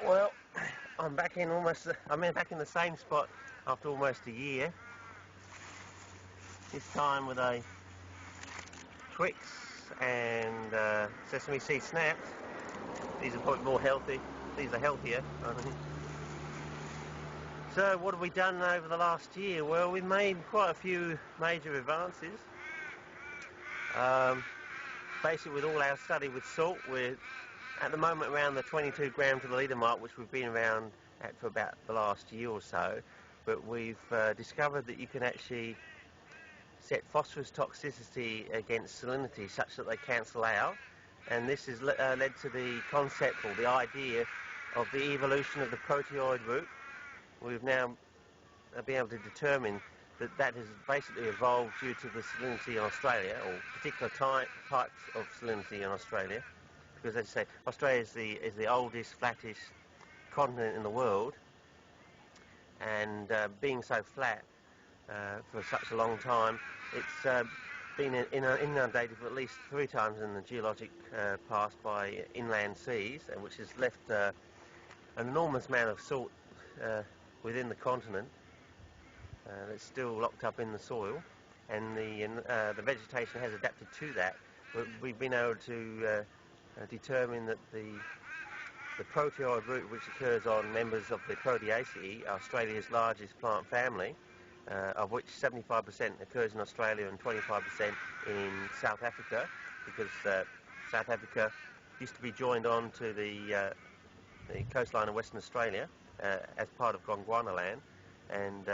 Well, I'm back in back in the same spot after almost a year. This time with a Twix and sesame seed snaps. These are probably more healthy. These are healthier, I think. So what have we done over the last year? Well, we've made quite a few major advances. Basically, with all our study with salt, we're at the moment around the 22 grams to the litre mark, which we've been around at for about the last year or so. But we've discovered that you can actually set phosphorus toxicity against salinity such that they cancel out, and this has led to the concept or the idea of the evolution of the proteoid route. We've now been able to determine that that has basically evolved due to the salinity in Australia, or particular types of salinity in Australia, because as I say, Australia is the oldest, flattest continent in the world, and being so flat for such a long time, it's been inundated for at least 3 times in the geologic past by inland seas, which has left an enormous amount of salt within the continent that's still locked up in the soil, and the vegetation has adapted to that. But we've been able to determine that the proteoid route, which occurs on members of the Proteaceae, Australia's largest plant family, of which 75% occurs in Australia and 25% in South Africa, because South Africa used to be joined on to the coastline of Western Australia as part of Gondwana land, and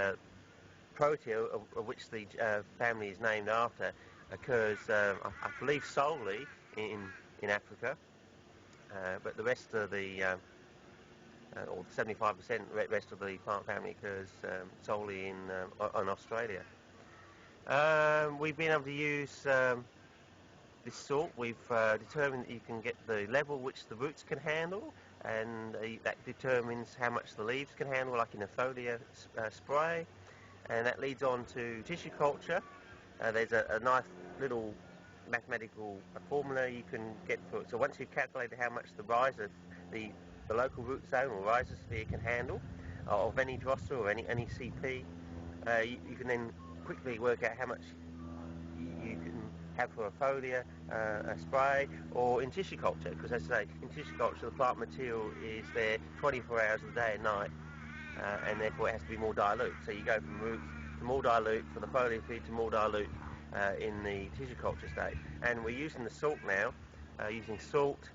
Protea, of which the family is named after, occurs, I believe, solely in Africa, but the rest of the or 75% rest of the plant family occurs solely in Australia. We've been able to use this salt. We've determined that you can get the level which the roots can handle, and that determines how much the leaves can handle, like in a foliar spray, and that leads on to tissue culture. There's a nice little mathematical formula you can get for it. So once you've calculated how much the the local root zone or rhizosphere can handle of any drosta or any CP, you can then quickly work out how much you can have for a foliar, a spray, or in tissue culture, because as I say, in tissue culture the plant material is there 24 hours a day and night, and therefore it has to be more dilute. So you go from root to more dilute for the foliar feed to more dilute in the tissue culture state. And we're using the salt now, using salt,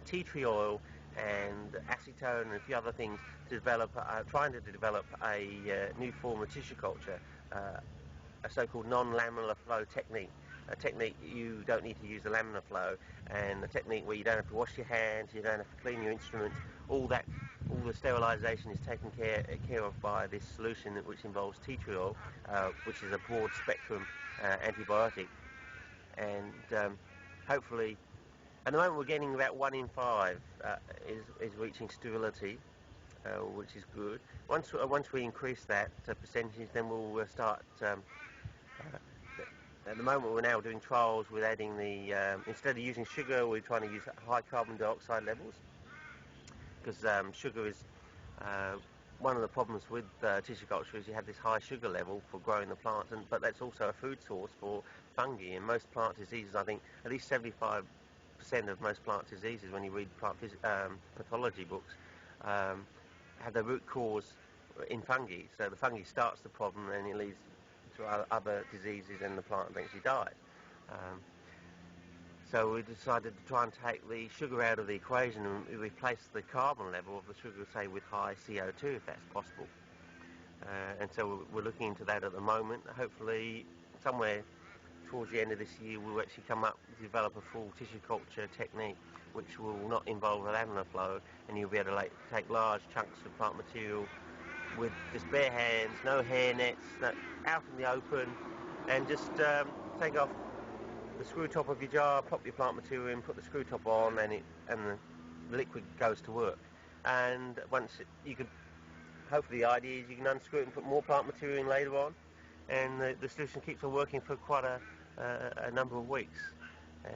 tea tree oil, and acetone and a few other things to develop, trying to develop a new form of tissue culture, a so-called non-laminar flow technique. A technique you don't need to use a laminar flow, and a technique where you don't have to wash your hands, you don't have to clean your instruments. All the sterilisation is taken care of by this solution, which involves tea tree oil, which is a broad spectrum antibiotic, and hopefully, at the moment we're getting about 1 in 5 is reaching sterility, which is good. Once we increase that percentage, then we'll start. At the moment we're now doing trials with adding the, instead of using sugar, we're trying to use high carbon dioxide levels, because sugar is one of the problems with tissue culture, is you have this high sugar level for growing the plants, but that's also a food source for fungi, and most plant diseases, I think at least 75% of most plant diseases, when you read plant pathology books, have their root cause in fungi. So the fungi starts the problem, and it leads to other diseases, and the plant eventually dies. So we decided to try and take the sugar out of the equation and replace the carbon level of the sugar, say, with high CO2, if that's possible. And so we're looking into that at the moment. Hopefully somewhere towards the end of this year we'll actually come up and develop a full tissue culture technique which will not involve a laminar flow, and you'll be able to take large chunks of plant material with just bare hands, no hair nets, out in the open, and just take off the screw top of your jar, pop your plant material in, put the screw top on, and the liquid goes to work. And once you can, hopefully the idea is you can unscrew it and put more plant material in later on, and the solution keeps on working for quite a number of weeks. And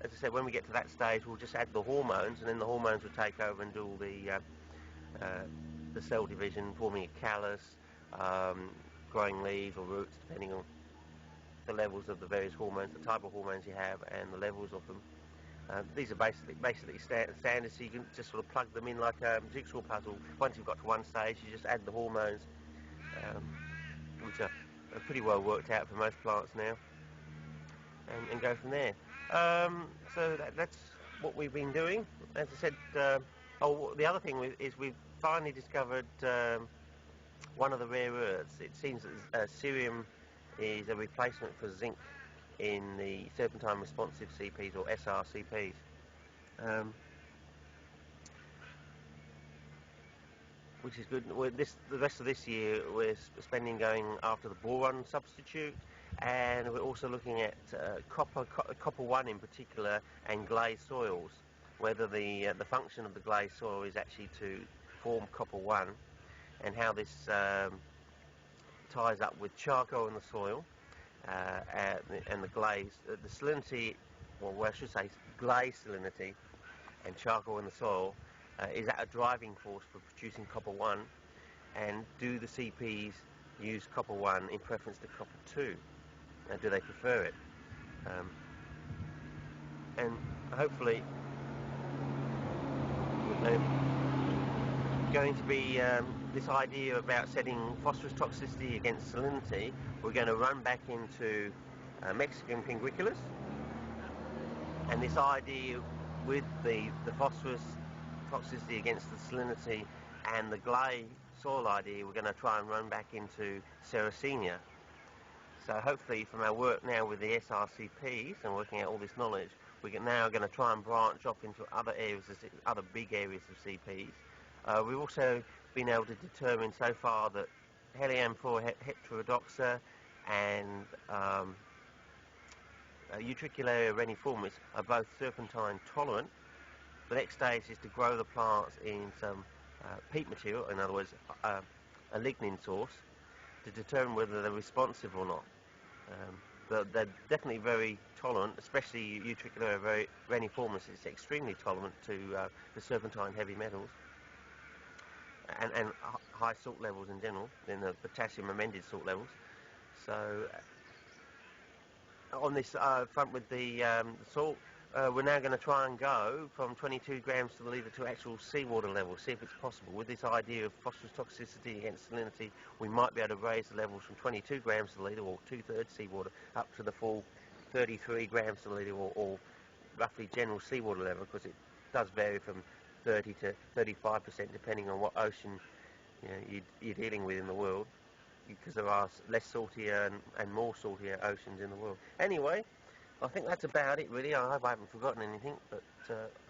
as I said, when we get to that stage, we'll just add the hormones, and then the hormones will take over and do all the the cell division, forming a callus, growing leaves or roots, depending on the levels of the various hormones, the type of hormones you have, and the levels of them. These are basically standard, so you can just sort of plug them in like a jigsaw puzzle. Once you've got to one stage, you just add the hormones, which are pretty well worked out for most plants now, and go from there. So that's what we've been doing. As I said, the other thing is we've finally discovered one of the rare earths. It seems that cerium is a replacement for zinc in the serpentine responsive CPs, or SRCPs. Which is good. The rest of this year we're spending going after the boron substitute, and we're also looking at copper 1 in particular, and glazed soils, whether the function of the glazed soil is actually to form copper 1, and how this ties up with charcoal in the soil, and the glaze, the salinity, well, I should say glaze salinity and charcoal in the soil, is that a driving force for producing copper 1, and do the CPs use copper 1 in preference to copper 2? Do they prefer it? And hopefully going to be this idea about setting phosphorus toxicity against salinity. We're going to run back into Mexican pinguiculas, and this idea with the phosphorus toxicity against the salinity and the glaze soil idea, we're going to try and run back into Sericina. So hopefully from our work now with the SRCPs and working out all this knowledge, we're now going to try and branch off into other areas, other big areas of CPs. We've also been able to determine so far that Helianthera heterodoxa and Utricularia reniformis are both serpentine tolerant. The next stage is to grow the plants in some peat material, in other words a lignin source, to determine whether they're responsive or not. They're definitely very tolerant, especially Utricularia reniformis is extremely tolerant to the serpentine heavy metals and high salt levels in general, in the potassium amended salt levels. So on this front with the salt, we're now going to try and go from 22 grams to the litre to actual seawater levels, see if it's possible. With this idea of phosphorus toxicity against salinity, we might be able to raise the levels from 22 grams to the litre, or 2/3 seawater, up to the full 33 grams to the litre, or roughly general seawater level, because it does vary from 30 to 35% depending on what ocean you're dealing with in the world, because there are less saltier and more saltier oceans in the world. Anyway, I think that's about it really. I hope I haven't forgotten anything, but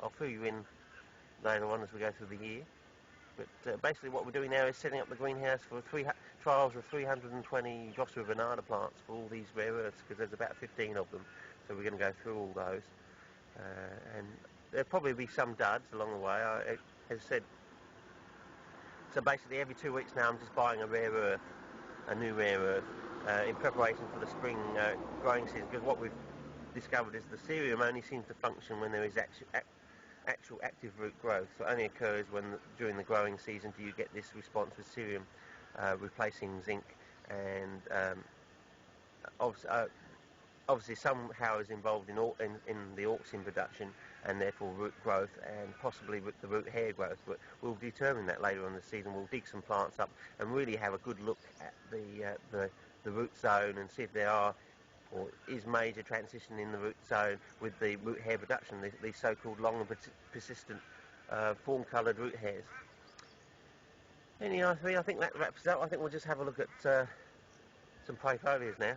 I'll fill you in later on as we go through the year. But basically what we're doing now is setting up the greenhouse for trials of 320 Joshua banana plants for all these rare earths, because there's about 15 of them, so we're going to go through all those. And there'll probably be some duds along the way, as I said. So basically every 2 weeks now I'm just buying a rare earth, a new rare earth, in preparation for the spring growing season, because what we've discovered is the cerium only seems to function when there is actual active root growth. So it only occurs during the growing season do you get this response with cerium replacing zinc, and obviously somehow is involved in the auxin production, and therefore root growth, and possibly the root hair growth. But we'll determine that later on in the season. We'll dig some plants up and really have a good look at the root zone and see if there are or is major transition in the root zone with the root hair production, these so-called long and persistent fawn-coloured root hairs. Anyway, I think that wraps it up. I think we'll just have a look at some Prayfolias now.